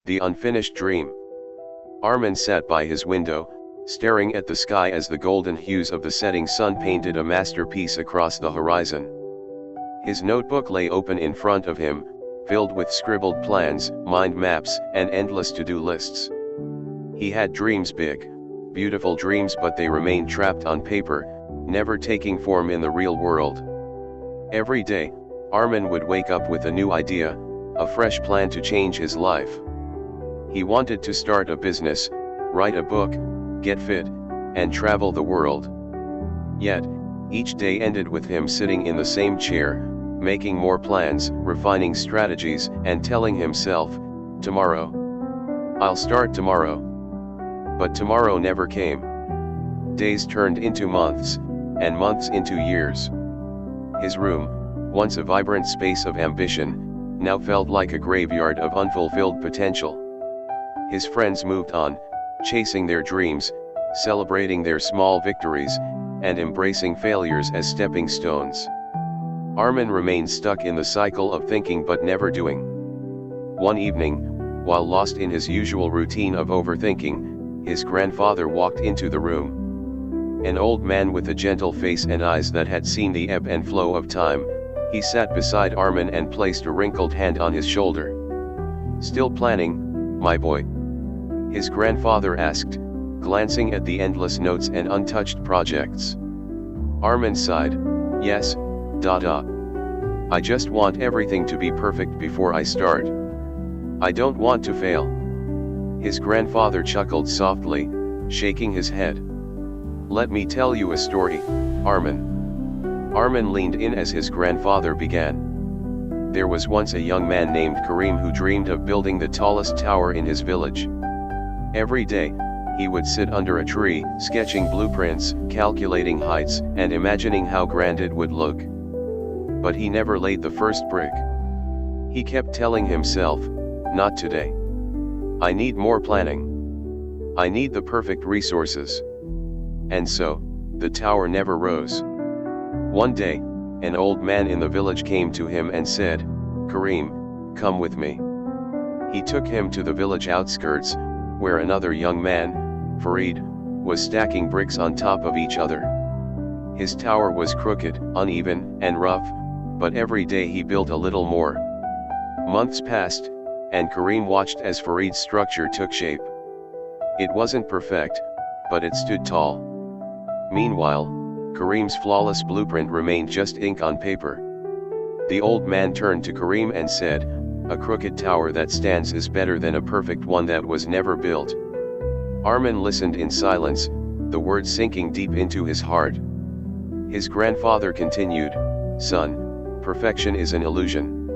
The unfinished dream. Armin sat by his window, staring at the sky as the golden hues of the setting sun painted a masterpiece across the horizon. His notebook lay open in front of him, filled with scribbled plans, mind maps, and endless to-do lists. He had dreams, big, beautiful dreams, but they remained trapped on paper, never taking form in the real world. Every day, Armin would wake up with a new idea, a fresh plan to change his life. He wanted to start a business, write a book, get fit, and travel the world. Yet, each day ended with him sitting in the same chair, making more plans, refining strategies, and telling himself, tomorrow. I'll start tomorrow. But tomorrow never came. Days turned into months, and months into years. His room, once a vibrant space of ambition, now felt like a graveyard of unfulfilled potential. His friends moved on, chasing their dreams, celebrating their small victories, and embracing failures as stepping stones. Armin remained stuck in the cycle of thinking but never doing. One evening, while lost in his usual routine of overthinking, his grandfather walked into the room. An old man with a gentle face and eyes that had seen the ebb and flow of time, he sat beside Armin and placed a wrinkled hand on his shoulder. "Still planning, my boy?" his grandfather asked, glancing at the endless notes and untouched projects. Armin sighed, "Yes, I just want everything to be perfect before I start. I don't want to fail." His grandfather chuckled softly, shaking his head. "Let me tell you a story, Armin." Armin leaned in as his grandfather began. There was once a young man named Karim who dreamed of building the tallest tower in his village. Every day, he would sit under a tree, sketching blueprints, calculating heights, and imagining how grand it would look. But he never laid the first brick. He kept telling himself, "Not today. I need more planning. I need the perfect resources." And so, the tower never rose. One day, an old man in the village came to him and said, "Karim, come with me." He took him to the village outskirts, where another young man, Farid, was stacking bricks on top of each other. His tower was crooked, uneven, and rough, but every day he built a little more. Months passed, and Karim watched as Farid's structure took shape. It wasn't perfect, but it stood tall. Meanwhile, Karim's flawless blueprint remained just ink on paper. The old man turned to Karim and said, "A crooked tower that stands is better than a perfect one that was never built." Armin listened in silence, the words sinking deep into his heart. His grandfather continued, "Son, perfection is an illusion.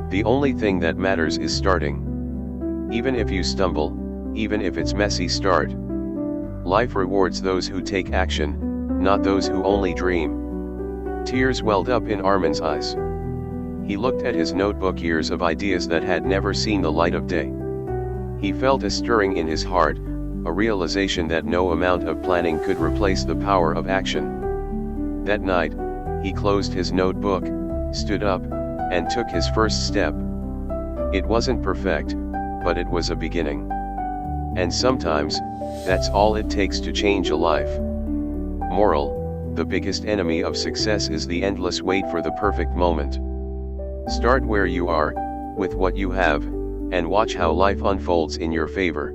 The only thing that matters is starting. Even if you stumble, even if it's messy, start. Life rewards those who take action, not those who only dream." Tears welled up in Armin's eyes. He looked at his notebook, years of ideas that had never seen the light of day. He felt a stirring in his heart, a realization that no amount of planning could replace the power of action. That night, he closed his notebook, stood up, and took his first step. It wasn't perfect, but it was a beginning. And sometimes, that's all it takes to change a life. Moral: the biggest enemy of success is the endless wait for the perfect moment. Start where you are, with what you have, and watch how life unfolds in your favor.